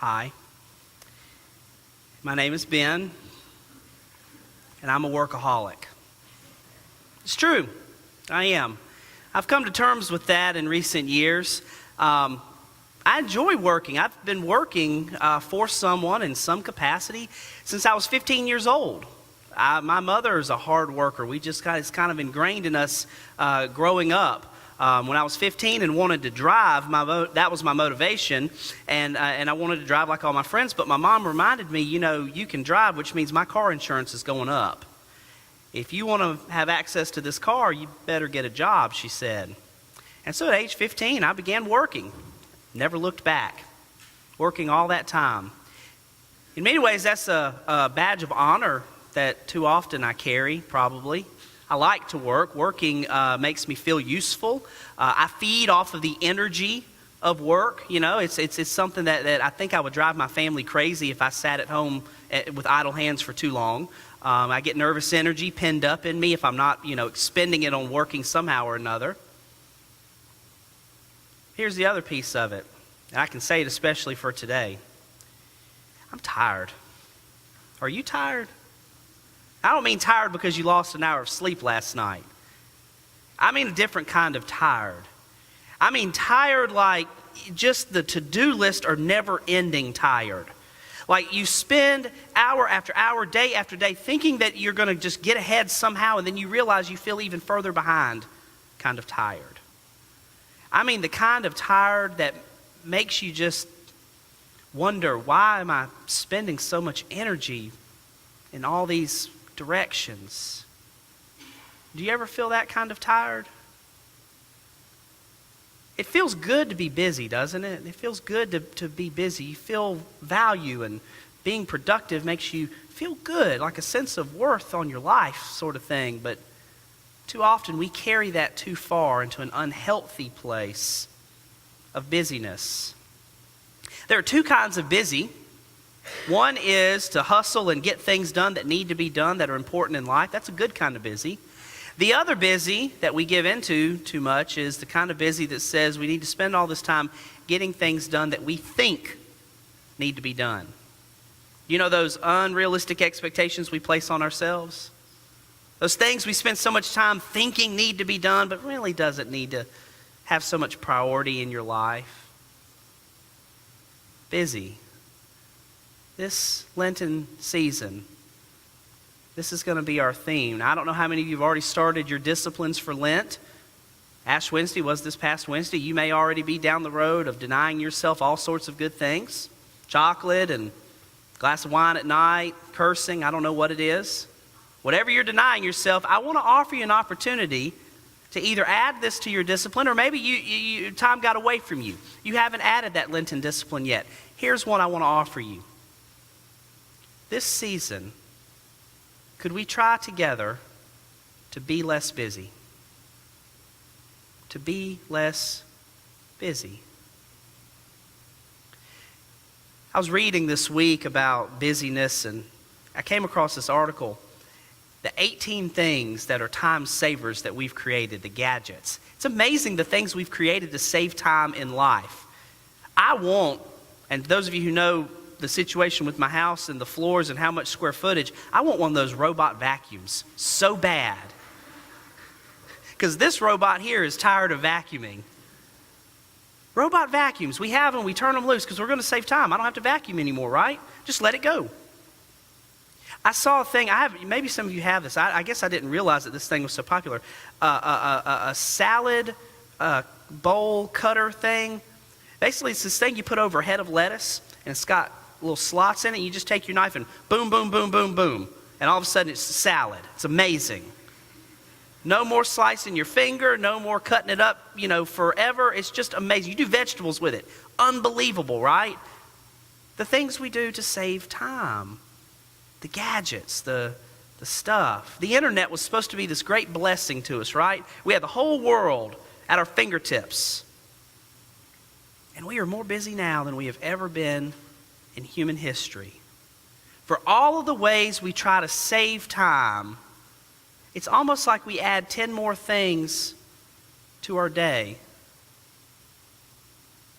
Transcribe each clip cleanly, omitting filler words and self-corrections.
Hi, my name is Ben, and I'm a workaholic. It's true, I am. I've come to terms with that in recent years. I enjoy working. I've been working for someone in some capacity since I was 15 years old. My mother is a hard worker. It's kind of ingrained in us growing up. When I was 15 and wanted to drive, that was my motivation, and I wanted to drive like all my friends, but my mom reminded me, you can drive, which means my car insurance is going up. If you want to have access to this car, you better get a job, she said. And so at age 15, I began working. Never looked back. Working all that time. In many ways, that's a badge of honor that too often I carry, probably. I like to work. Working makes me feel useful. I feed off of the energy of work. It's something that I think I would drive my family crazy if I sat at home with idle hands for too long. I get nervous energy pinned up in me if I'm not, expending it on working somehow or another. Here's the other piece of it, and I can say it especially for today. I'm tired. Are you tired? I don't mean tired because you lost an hour of sleep last night. I mean a different kind of tired. I mean tired like just the to-do list are never-ending tired. Like you spend hour after hour, day after day, thinking that you're going to just get ahead somehow, and then you realize you feel even further behind, kind of tired. I mean the kind of tired that makes you just wonder, why am I spending so much energy in all these directions? Do you ever feel that kind of tired? It feels good to be busy, doesn't it? It feels good to be busy. You feel value, and being productive makes you feel good, like a sense of worth on your life sort of thing. But too often we carry that too far into an unhealthy place of busyness. There are two kinds of busy. One is to hustle and get things done that need to be done, that are important in life. That's a good kind of busy. The other busy that we give into too much is the kind of busy that says we need to spend all this time getting things done that we think need to be done. You know those unrealistic expectations we place on ourselves? Those things we spend so much time thinking need to be done, but really doesn't need to have so much priority in your life. Busy. This Lenten season, this is going to be our theme. Now, I don't know how many of you have already started your disciplines for Lent. Ash Wednesday was this past Wednesday. You may already be down the road of denying yourself all sorts of good things. Chocolate and a glass of wine at night, cursing, I don't know what it is. Whatever you're denying yourself, I want to offer you an opportunity to either add this to your discipline, or maybe time got away from you. You haven't added that Lenten discipline yet. Here's what I want to offer you. This season, could we try together to be less busy? To be less busy. I was reading this week about busyness, and I came across this article. The 18 things that are time savers that we've created, the gadgets. It's amazing the things we've created to save time in life. And those of you who know the situation with my house and the floors and how much square footage, I want one of those robot vacuums so bad. Because this robot here is tired of vacuuming. Robot vacuums, we have them, we turn them loose because we're going to save time. I don't have to vacuum anymore, right? Just let it go. I saw a thing, maybe some of you have this, I guess I didn't realize that this thing was so popular. A salad bowl cutter thing. Basically, it's this thing you put over a head of lettuce, and it's got little slots in it. You just take your knife and boom, boom, boom, boom, boom. And all of a sudden it's a salad. It's amazing. No more slicing your finger, no more cutting it up, forever. It's just amazing. You do vegetables with it. Unbelievable, right? The things we do to save time. The gadgets, the stuff. The internet was supposed to be this great blessing to us, right? We had the whole world at our fingertips. And we are more busy now than we have ever been in human history. For all of the ways we try to save time, it's almost like we add 10 more things to our day,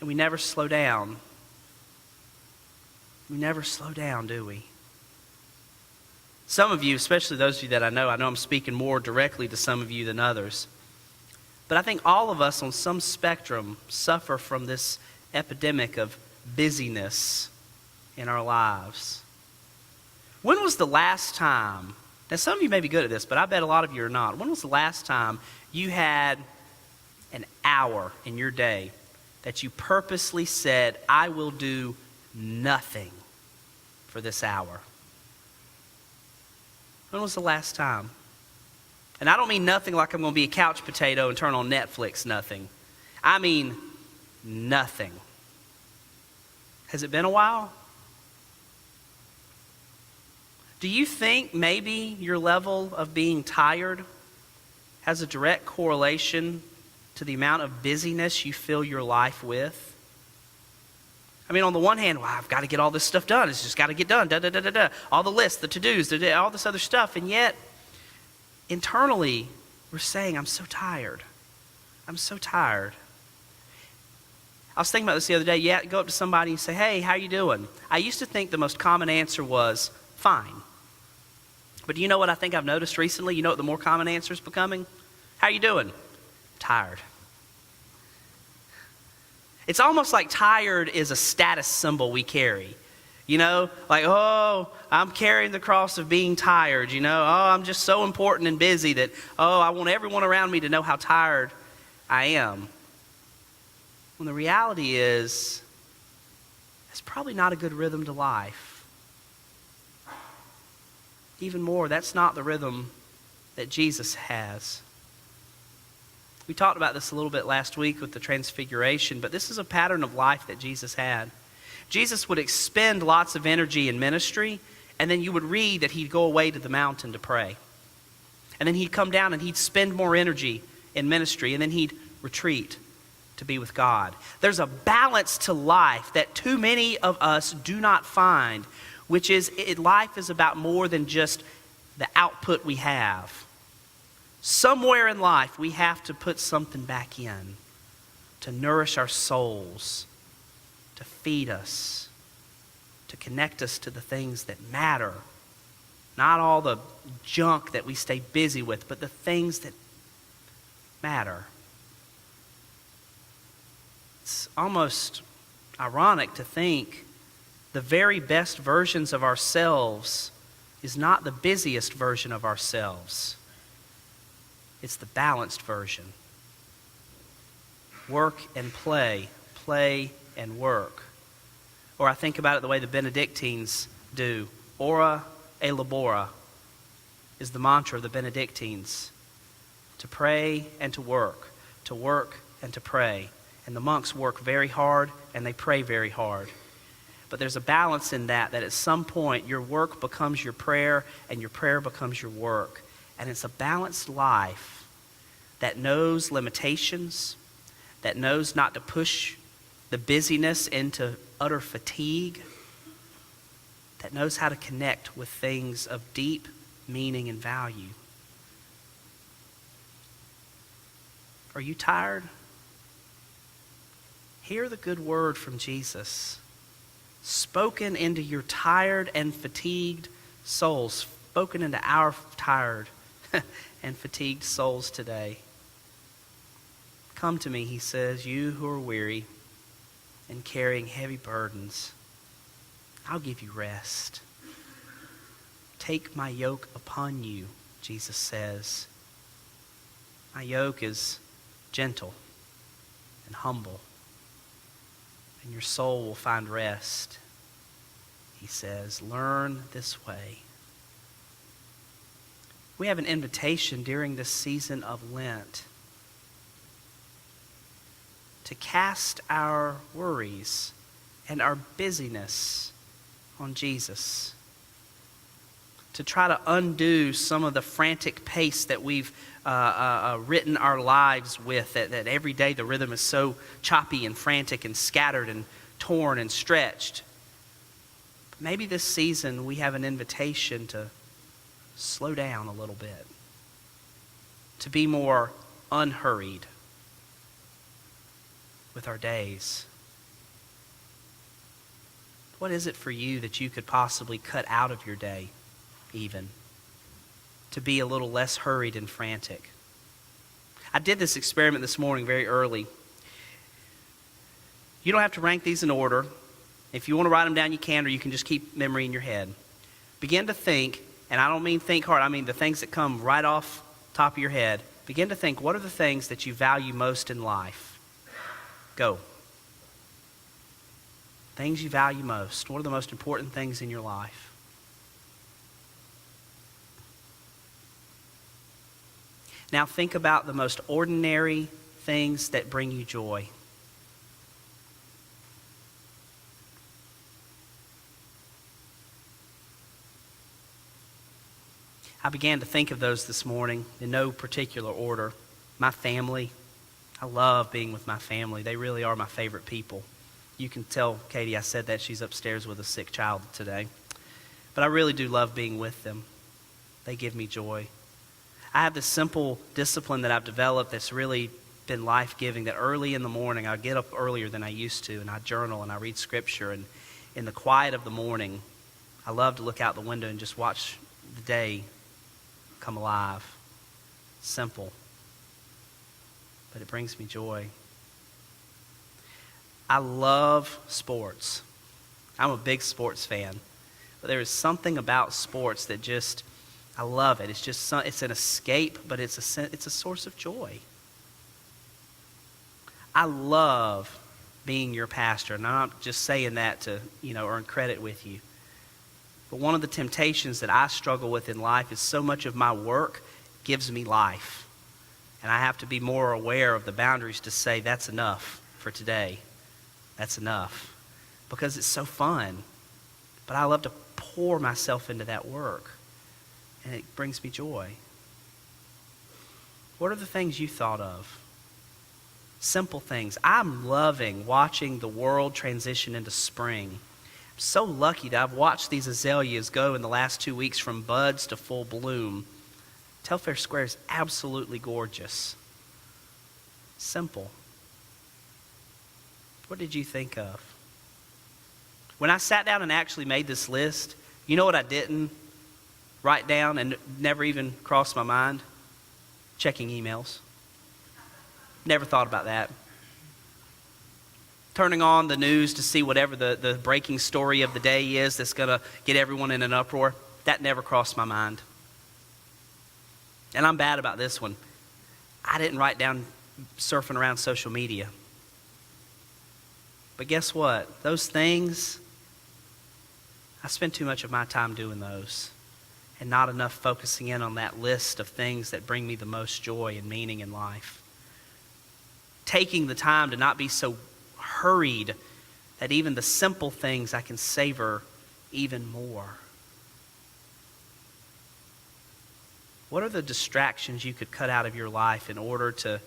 and we never slow down We never slow down, do we? Some of you, especially those of you that I know I'm speaking more directly to some of you than others. But I think all of us on some spectrum suffer from this epidemic of busyness in our lives. When was the last time, now some of you may be good at this, but I bet a lot of you are not. When was the last time you had an hour in your day that you purposely said, I will do nothing for this hour? When was the last time? And I don't mean nothing like I'm going to be a couch potato and turn on Netflix, nothing. I mean nothing. Has it been a while? Do you think maybe your level of being tired has a direct correlation to the amount of busyness you fill your life with? I mean, on the one hand, well, I've got to get all this stuff done. It's just got to get done. All the lists, the to-dos, all this other stuff. And yet, internally, we're saying, I'm so tired. I'm so tired. I was thinking about this the other day. You go up to somebody and say, hey, how you doing? I used to think the most common answer was, fine. But do you know what I think I've noticed recently? You know what the more common answer is becoming? How you doing? Tired. It's almost like tired is a status symbol we carry. You know, like, oh, I'm carrying the cross of being tired. You know, oh, I'm just so important and busy that, oh, I want everyone around me to know how tired I am. When the reality is, it's probably not a good rhythm to life. Even more, that's not the rhythm that Jesus has. We talked about this a little bit last week with the transfiguration, but this is a pattern of life that Jesus had. Jesus would expend lots of energy in ministry, and then you would read that he'd go away to the mountain to pray. And then he'd come down and he'd spend more energy in ministry, and then he'd retreat to be with God. There's a balance to life that too many of us do not find, which is life is about more than just the output we have. Somewhere in life, we have to put something back in to nourish our souls, to feed us, to connect us to the things that matter. Not all the junk that we stay busy with, but the things that matter. It's almost ironic to think the very best versions of ourselves is not the busiest version of ourselves. It's the balanced version. Work and play, play and work. Or I think about it the way the Benedictines do. Ora e labora is the mantra of the Benedictines. To pray and to work and to pray. And the monks work very hard and they pray very hard. But there's a balance in that at some point your work becomes your prayer and your prayer becomes your work. And it's a balanced life that knows limitations, that knows not to push the busyness into utter fatigue, that knows how to connect with things of deep meaning and value. Are you tired? Hear the good word from Jesus, spoken into your tired and fatigued souls, spoken into our tired and fatigued souls today. Come to me, he says, you who are weary and carrying heavy burdens. I'll give you rest. Take my yoke upon you, Jesus says. My yoke is gentle and humble, and your soul will find rest. He says, learn this way. We have an invitation during this season of Lent to cast our worries and our busyness on Jesus. To try to undo some of the frantic pace that we've written our lives with, that every day the rhythm is so choppy and frantic and scattered and torn and stretched. But maybe this season we have an invitation to slow down a little bit, to be more unhurried with our days. What is it for you that you could possibly cut out of your day, even, to be a little less hurried and frantic? I did this experiment this morning very early. You don't have to rank these in order. If you want to write them down, you can, or you can just keep memory in your head. Begin to think, and I don't mean think hard, I mean the things that come right off top of your head. Begin to think, what are the things that you value most in life? Go. Things you value most. What are the most important things in your life? Now think about the most ordinary things that bring you joy. I began to think of those this morning in no particular order. My family. I love being with my family. They really are my favorite people. You can tell Katie I said that. She's upstairs with a sick child today. But I really do love being with them. They give me joy. I have this simple discipline that I've developed that's really been life-giving, that early in the morning, I get up earlier than I used to, and I journal and I read Scripture. And in the quiet of the morning, I love to look out the window and just watch the day come alive. Simple. But it brings me joy. I love sports. I'm a big sports fan. But there is something about sports that just, I love it. It's just, it's an escape, but it's a source of joy. I love being your pastor, and I'm not just saying that to, earn credit with you. But one of the temptations that I struggle with in life is so much of my work gives me life. And I have to be more aware of the boundaries to say, that's enough for today. That's enough. Because it's so fun. But I love to pour myself into that work. And it brings me joy. What are the things you thought of? Simple things. I'm loving watching the world transition into spring. I'm so lucky that I've watched these azaleas go in the last 2 weeks from buds to full bloom. Telfair Square is absolutely gorgeous. Simple. What did you think of? When I sat down and actually made this list, you know what I didn't write down and never even crossed my mind? Checking emails. Never thought about that. Turning on the news to see whatever the breaking story of the day is that's going to get everyone in an uproar. That never crossed my mind. And I'm bad about this one. I didn't write down surfing around social media. But guess what? Those things, I spend too much of my time doing those and not enough focusing in on that list of things that bring me the most joy and meaning in life. Taking the time to not be so hurried that even the simple things I can savor even more. What are the distractions you could cut out of your life in order to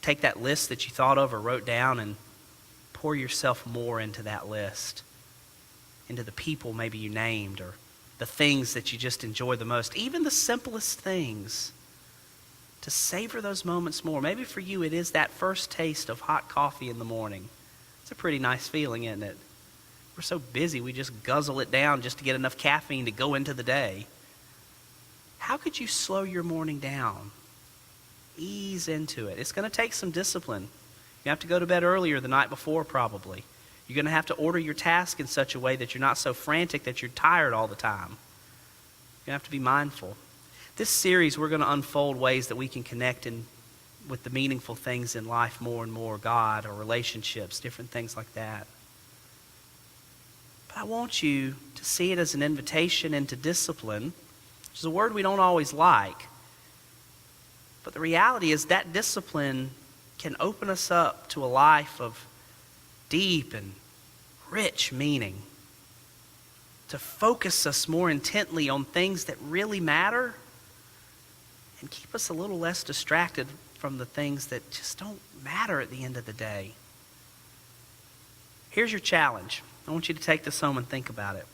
take that list that you thought of or wrote down and pour yourself more into that list, into the people maybe you named or the things that you just enjoy the most, even the simplest things, to savor those moments more. Maybe for you it is that first taste of hot coffee in the morning. It's a pretty nice feeling, isn't it? We're so busy, we just guzzle it down just to get enough caffeine to go into the day. How could you slow your morning down? Ease into it. It's going to take some discipline. You have to go to bed earlier the night before, probably. You're going to have to order your task in such a way that you're not so frantic that you're tired all the time. You have to be mindful. This series, we're going to unfold ways that we can connect with the meaningful things in life more and more, God or relationships, different things like that. But I want you to see it as an invitation into discipline, which is a word we don't always like. But the reality is that discipline can open us up to a life of deep and rich meaning, to focus us more intently on things that really matter and keep us a little less distracted from the things that just don't matter at the end of the day. Here's your challenge. I want you to take this home and think about it.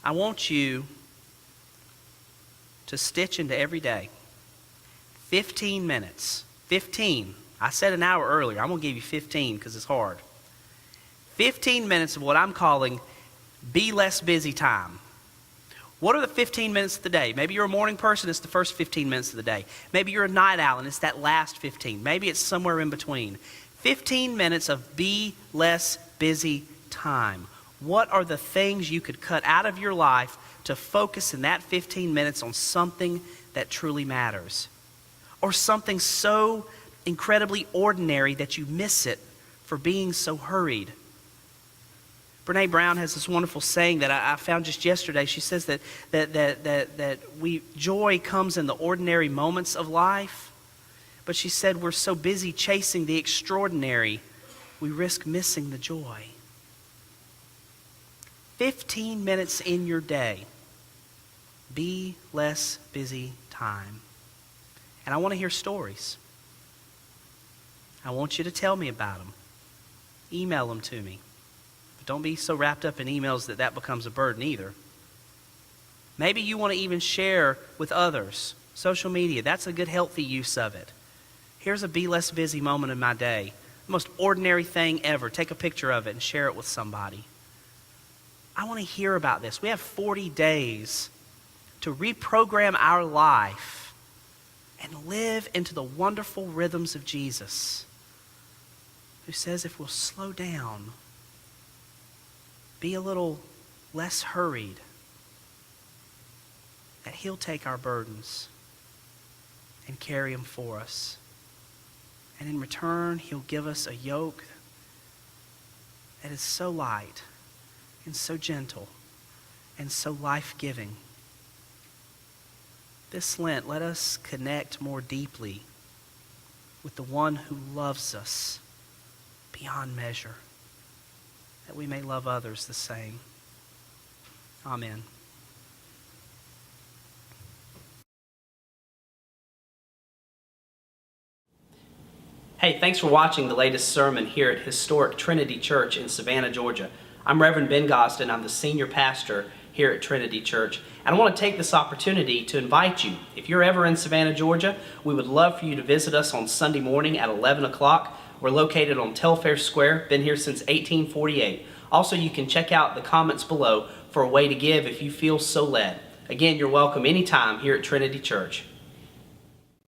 I want you to stitch into every day 15 minutes. 15. I said an hour earlier. I'm going to give you 15 because it's hard. 15 minutes of what I'm calling be less busy time. What are the 15 minutes of the day? Maybe you're a morning person, it's the first 15 minutes of the day. Maybe you're a night owl and it's that last 15. Maybe it's somewhere in between. 15 minutes of be less busy time. What are the things you could cut out of your life to focus in that 15 minutes on something that truly matters? Or something so incredibly ordinary that you miss it for being so hurried. Brene Brown has this wonderful saying that I found just yesterday. She says that joy comes in the ordinary moments of life, but she said we're so busy chasing the extraordinary, we risk missing the joy. 15 minutes in your day, be less busy time. And I want to hear stories. I want you to tell me about them. Email them to me. Don't be so wrapped up in emails that becomes a burden either. Maybe you want to even share with others. Social media, that's a good healthy use of it. Here's a be less busy moment in my day. The most ordinary thing ever. Take a picture of it and share it with somebody. I want to hear about this. We have 40 days to reprogram our life and live into the wonderful rhythms of Jesus, who says if we'll slow down, be a little less hurried, that he'll take our burdens and carry them for us. And in return, he'll give us a yoke that is so light and so gentle and so life-giving. This Lent, let us connect more deeply with the one who loves us beyond measure, that we may love others the same. Amen. Hey, thanks for watching the latest sermon here at historic Trinity Church in Savannah, Georgia. I'm Reverend Ben Gostin. I'm the senior pastor here at Trinity Church. And I want to take this opportunity to invite you. If you're ever in Savannah, Georgia, we would love for you to visit us on Sunday morning at 11 o'clock. We're located on Telfair Square, been here since 1848. Also, you can check out the comments below for a way to give if you feel so led. Again, you're welcome anytime here at Trinity Church.